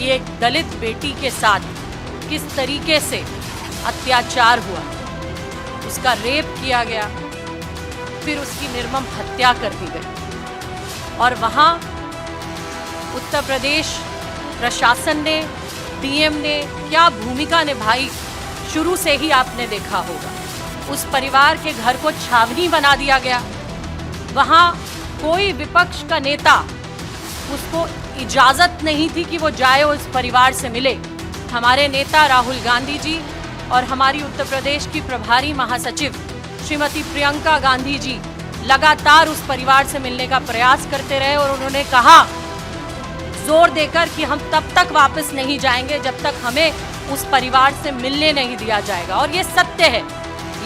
कि एक दलित बेटी के साथ किस तरीके से अत्याचार हुआ, उसका रेप किया गया, फिर उसकी निर्मम हत्या कर दी गई। और वहाँ उत्तर प्रदेश प्रशासन ने, डीएम ने क्या भूमिका निभाई, शुरू से ही आपने देखा होगा। उस परिवार के घर को छावनी बना दिया गया। वहाँ कोई विपक्ष का नेता, उसको इजाजत नहीं थी कि वो जाए उस परिवार से मिले। हमारे नेता राहुल गांधी जी और हमारी उत्तर प्रदेश की प्रभारी महासचिव श्रीमती प्रियंका गांधी जी लगातार उस परिवार से मिलने का प्रयास करते रहे और उन्होंने कहा जोर देकर कि हम तब तक वापस नहीं जाएंगे जब तक हमें उस परिवार से मिलने नहीं दिया जाएगा। और ये सत्य है।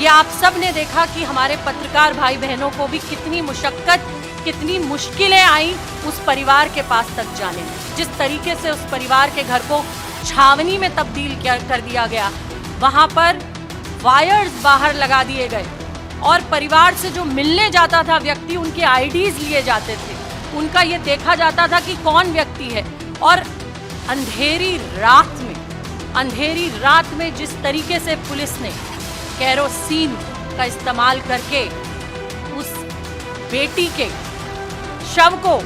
ये आप सब ने देखा कि हमारे पत्रकार भाई बहनों को भी कितनी मुशक्कत, कितनी मुश्किलें आई उस परिवार के पास तक जाने में। जिस तरीके से उस परिवार के घर को छावनी में तब्दील कर दिया गया, वहां पर वायर्स बाहर लगा दिए गए और परिवार से जो मिलने जाता था व्यक्ति, उनके आईडीज लिए जाते थे, उनका ये देखा जाता था कि कौन व्यक्ति है। और अंधेरी रात में जिस तरीके से पुलिस ने केरोसिन का इस्तेमाल करके उस बेटी के शव को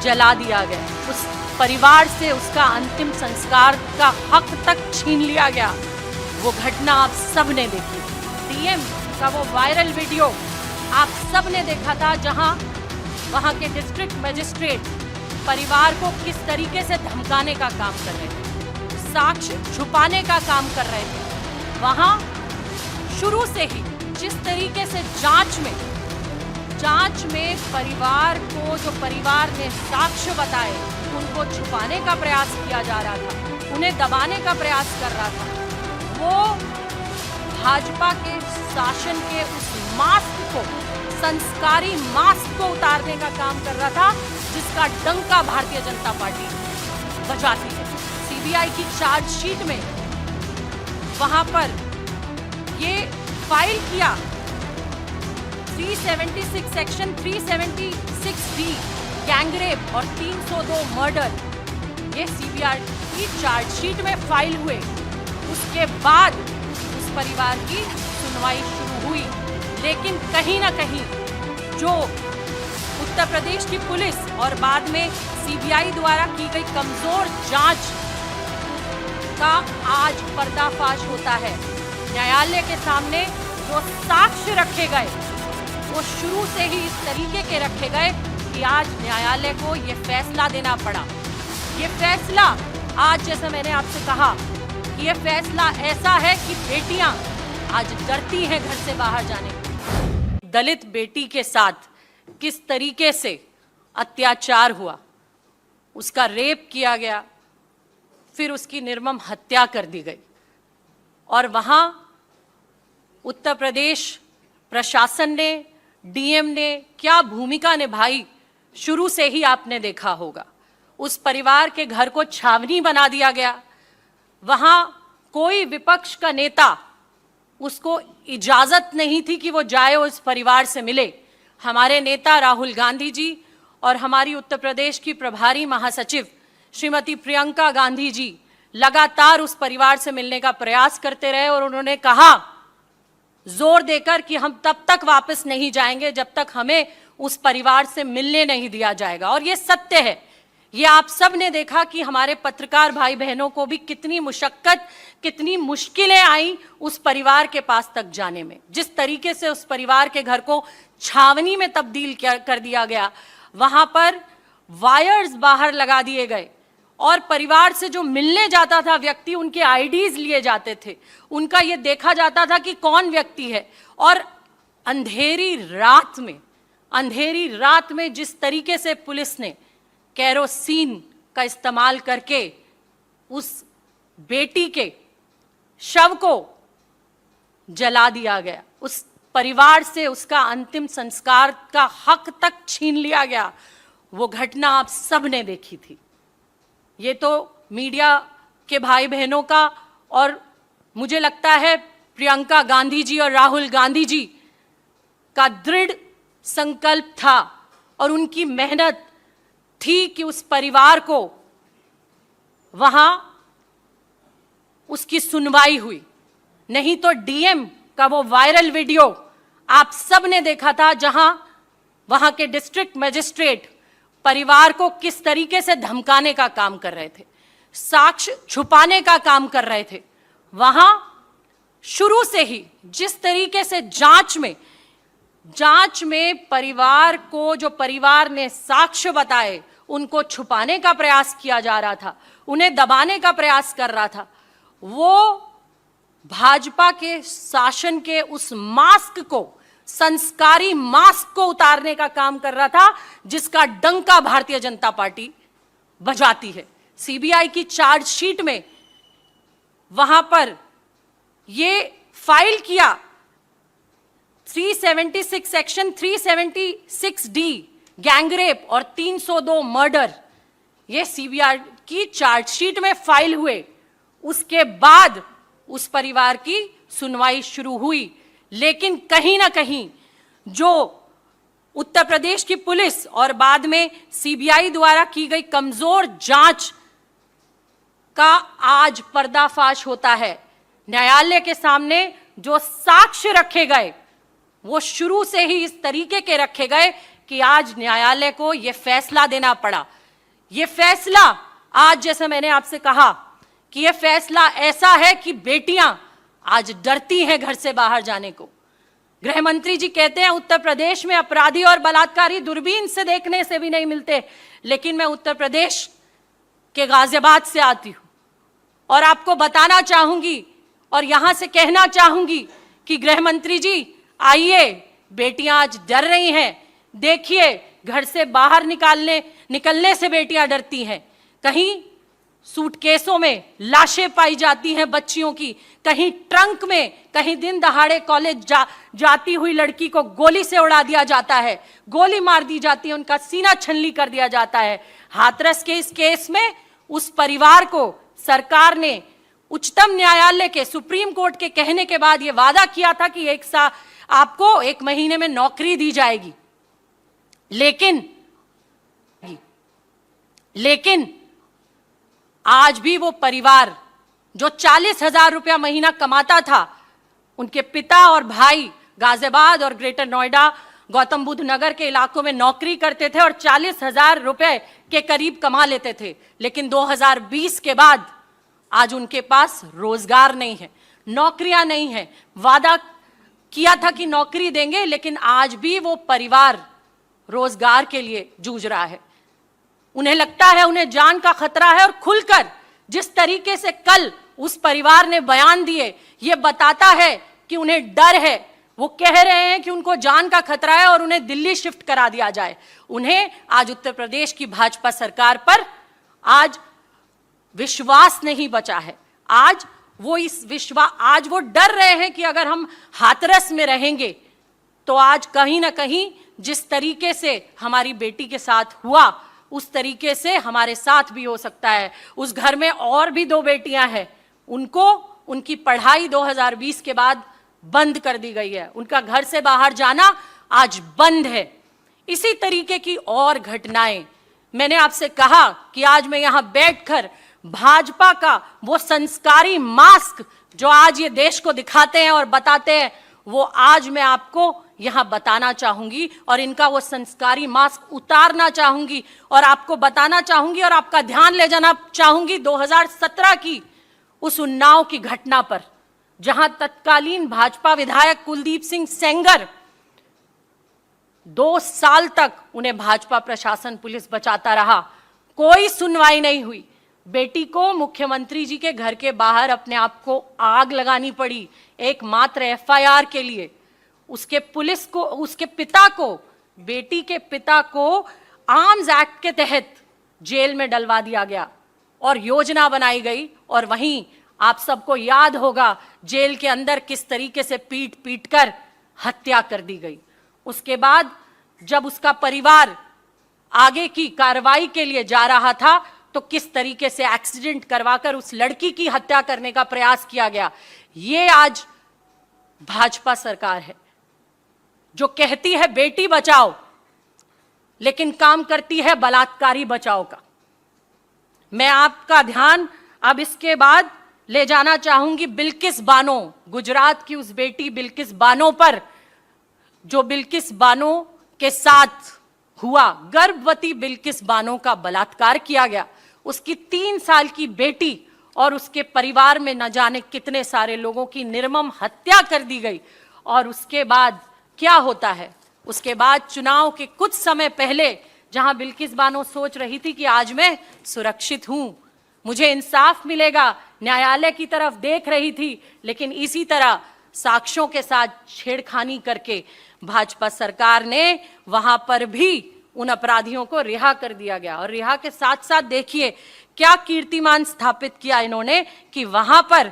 जला दिया गया, उस परिवार से उसका अंतिम संस्कार का हक तक छीन लिया गया, वो घटना आप सब ने देखी। डीएम का वो वायरल वीडियो आप सब ने देखा था, जहां वहां के डिस्ट्रिक्ट मजिस्ट्रेट परिवार को किस तरीके से धमकाने का काम कर रहे थे, साक्ष्य छुपाने का काम कर रहे थे। वहां शुरू से ही जिस तरीके से जांच में परिवार को, जो परिवार ने साक्ष्य बताए, उनको छुपाने का प्रयास किया जा रहा था, उन्हें दबाने का प्रयास कर रहा था। वो भाजपा के शासन के उस मास्क को, संस्कारी मास्क को उतारने का काम कर रहा था, जिसका डंका भारतीय जनता पार्टी बजाती है। सीबीआई की चार्जशीट में वहां पर ये फाइल किया 376 सेक्शन 376B गैंगरेप और 302 मर्डर, ये सीबीआई की चार्जशीट में फाइल हुए। उसके बाद उस परिवार की सुनवाई शुरू हुई, लेकिन कहीं ना कहीं जो उत्तर प्रदेश की पुलिस और बाद में सीबीआई द्वारा की गई कमजोर जांच का आज पर्दाफाश होता है। न्यायालय के सामने जो साक्ष्य रखे गए वो शुरू से ही इस तरीके के रखे गए कि आज न्यायालय को ये फैसला देना पड़ा। ये फैसला आज, जैसे मैंने आपसे कहा, कि ये फैसला ऐसा है कि बेटियां आज डरती हैं घर से बाहर जाने। दलित बेटी के साथ किस तरीके से अत्याचार हुआ, उसका रेप किया गया, फिर उसकी निर्मम हत्या कर दी गई। और वहां उत्तर प्रदेश प्रशासन ने, डीएम ने क्या भूमिका निभाई, शुरू से ही आपने देखा होगा। उस परिवार के घर को छावनी बना दिया गया। वहां कोई विपक्ष का नेता, उसको इजाजत नहीं थी कि वो जाए उस परिवार से मिले। हमारे नेता राहुल गांधी जी और हमारी उत्तर प्रदेश की प्रभारी महासचिव श्रीमती प्रियंका गांधी जी लगातार उस परिवार से मिलने का प्रयास करते रहे और उन्होंने कहा जोर देकर कि हम तब तक वापस नहीं जाएंगे जब तक हमें उस परिवार से मिलने नहीं दिया जाएगा। और ये सत्य है। ये आप सब ने देखा कि हमारे पत्रकार भाई बहनों को भी कितनी मुशक्कत, कितनी मुश्किलें आई उस परिवार के पास तक जाने में। जिस तरीके से उस परिवार के घर को छावनी में तब्दील कर दिया गया, वहां पर वायर्स बाहर लगा दिए गए और परिवार से जो मिलने जाता था व्यक्ति, उनके आईडीज लिए जाते थे, उनका ये देखा जाता था कि कौन व्यक्ति है। और अंधेरी रात में जिस तरीके से पुलिस ने केरोसिन का इस्तेमाल करके उस बेटी के शव को जला दिया गया, उस परिवार से उसका अंतिम संस्कार का हक तक छीन लिया गया, वो घटना आप सब ने देखी थी। ये तो मीडिया के भाई बहनों का और मुझे लगता है प्रियंका गांधी जी और राहुल गांधी जी का दृढ़ संकल्प था और उनकी मेहनत थी कि उस परिवार को वहां उसकी सुनवाई हुई, नहीं तो डीएम का वो वायरल वीडियो आप सब ने देखा था, जहां वहां के डिस्ट्रिक्ट मजिस्ट्रेट परिवार को किस तरीके से धमकाने का काम कर रहे थे, साक्ष्य छुपाने का काम कर रहे थे। वहां शुरू से ही जिस तरीके से जांच में परिवार को, जो परिवार ने साक्ष्य बताए, उनको छुपाने का प्रयास किया जा रहा था, उन्हें दबाने का प्रयास कर रहा था, वो भाजपा के शासन के उस मास्क को, संस्कारी मास्क को उतारने का काम कर रहा था, जिसका डंका भारतीय जनता पार्टी बजाती है। सीबीआई की चार्जशीट में वहां पर ये फाइल किया 376 सेक्शन 376 डी गैंगरेप और 302 मर्डर, ये सीबीआई की चार्जशीट में फाइल हुए। उसके बाद उस परिवार की सुनवाई शुरू हुई, लेकिन कहीं ना कहीं जो उत्तर प्रदेश की पुलिस और बाद में सीबीआई द्वारा की गई कमजोर जांच का आज पर्दाफाश होता है। न्यायालय के सामने जो साक्ष्य रखे गए वो शुरू से ही इस तरीके के रखे गए कि आज न्यायालय को यह फैसला देना पड़ा। यह फैसला आज, जैसे मैंने आपसे कहा कि यह फैसला ऐसा है कि बेटियां आज डरती हैं घर से बाहर जाने को। गृह मंत्री जी कहते हैं उत्तर प्रदेश में अपराधी और बलात्कारी दूरबीन से देखने से भी नहीं मिलते, लेकिन मैं उत्तर प्रदेश के गाजियाबाद से आती हूं और आपको बताना चाहूंगी और यहां से कहना चाहूंगी कि गृह मंत्री जी आइए, बेटियां आज डर रही हैं। देखिए, घर से बाहर निकलने से बेटियां डरती हैं। कहीं सूटकेसों में लाशें पाई जाती हैं बच्चियों की, कहीं ट्रंक में, कहीं दिन दहाड़े कॉलेज जाती हुई लड़की को गोली से उड़ा दिया जाता है, गोली मार दी जाती है, उनका सीना छलनी कर दिया जाता है। हाथरस के इस केस में उस परिवार को सरकार ने उच्चतम न्यायालय के, सुप्रीम कोर्ट के कहने के बाद यह वादा किया था कि आपको 1 महीने में नौकरी दी जाएगी, लेकिन आज भी वो परिवार जो 40,000 रुपया महीना कमाता था, उनके पिता और भाई गाजियाबाद और ग्रेटर नोएडा, गौतम बुद्ध नगर के इलाकों में नौकरी करते थे और 40,000 रुपए के करीब कमा लेते थे, लेकिन 2020 के बाद आज उनके पास रोजगार नहीं है, नौकरियां नहीं है। वादा किया था कि नौकरी देंगे, लेकिन आज भी वो परिवार रोजगार के लिए जूझ रहा है। उन्हें लगता है उन्हें जान का खतरा है, और खुलकर जिस तरीके से कल उस परिवार ने बयान दिए, ये बताता है कि उन्हें डर है। वो कह रहे हैं कि उनको जान का खतरा है और उन्हें दिल्ली शिफ्ट करा दिया जाए। उन्हें आज उत्तर प्रदेश की भाजपा सरकार पर आज विश्वास नहीं बचा है। आज वो डर रहे हैं कि अगर हम हाथरस में रहेंगे तो आज कहीं ना कहीं जिस तरीके से हमारी बेटी के साथ हुआ, उस तरीके से हमारे साथ भी हो सकता है। उस घर में और भी 2 बेटियां हैं, उनको उनकी पढ़ाई 2020 के बाद बंद कर दी गई है, उनका घर से बाहर जाना आज बंद है। इसी तरीके की और घटनाएं, मैंने आपसे कहा कि आज मैं यहां बैठकर भाजपा का वो संस्कारी मास्क जो आज ये देश को दिखाते हैं और बताते हैं, वो आज मैं आपको यहां बताना चाहूंगी और इनका वो संस्कारी मास्क उतारना चाहूंगी और आपको बताना चाहूंगी और आपका ध्यान ले जाना चाहूंगी 2017 की उस उन्नाव की घटना पर, जहां तत्कालीन भाजपा विधायक कुलदीप सिंह सेंगर 2 साल तक उन्हें भाजपा प्रशासन पुलिस बचाता रहा, कोई सुनवाई नहीं हुई। बेटी को मुख्यमंत्री जी के घर के बाहर अपने आप को आग लगानी पड़ी एकमात्र एफआईआर के लिए। उसके पिता को, बेटी के पिता को आर्म्स एक्ट के तहत जेल में डलवा दिया गया और योजना बनाई गई, और वहीं आप सबको याद होगा जेल के अंदर किस तरीके से पीट कर हत्या कर दी गई। उसके बाद जब उसका परिवार आगे की कार्रवाई के लिए जा रहा था तो किस तरीके से एक्सीडेंट करवाकर उस लड़की की हत्या करने का प्रयास किया गया। ये आज भाजपा सरकार है जो कहती है बेटी बचाओ, लेकिन काम करती है बलात्कारी बचाओ का। मैं आपका ध्यान अब इसके बाद ले जाना चाहूंगी बिल्किस बानो, गुजरात की उस बेटी बिल्किस बानो पर, जो बिल्किस बानो के साथ हुआ, गर्भवती बिल्किस बानो का बलात्कार किया गया। उसकी 3 साल की बेटी और उसके परिवार में न जाने कितने सारे लोगों की निर्मम हत्या कर दी गई। और उसके बाद क्या होता है? उसके बाद चुनाव के कुछ समय पहले, जहां बिल्किस बानो सोच रही थी कि आज मैं सुरक्षित हूं, मुझे इंसाफ मिलेगा, न्यायालय की तरफ देख रही थी, लेकिन इसी तरह साक्ष्यों के साथ छेड़खानी करके भाजपा सरकार ने वहां पर भी उन अपराधियों को रिहा कर दिया गया। और रिहा के साथ साथ देखिए क्या कीर्तिमान स्थापित किया इन्होंने कि वहां पर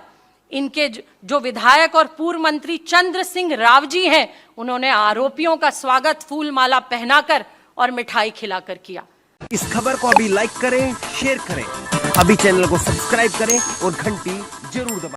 इनके जो विधायक और पूर्व मंत्री चंद्र सिंह राव जी हैं, उन्होंने आरोपियों का स्वागत फूल माला पहनाकर और मिठाई खिलाकर किया। इस खबर को अभी लाइक करें, शेयर करें, अभी चैनल को सब्सक्राइब करें और घंटी जरूर दबाएं।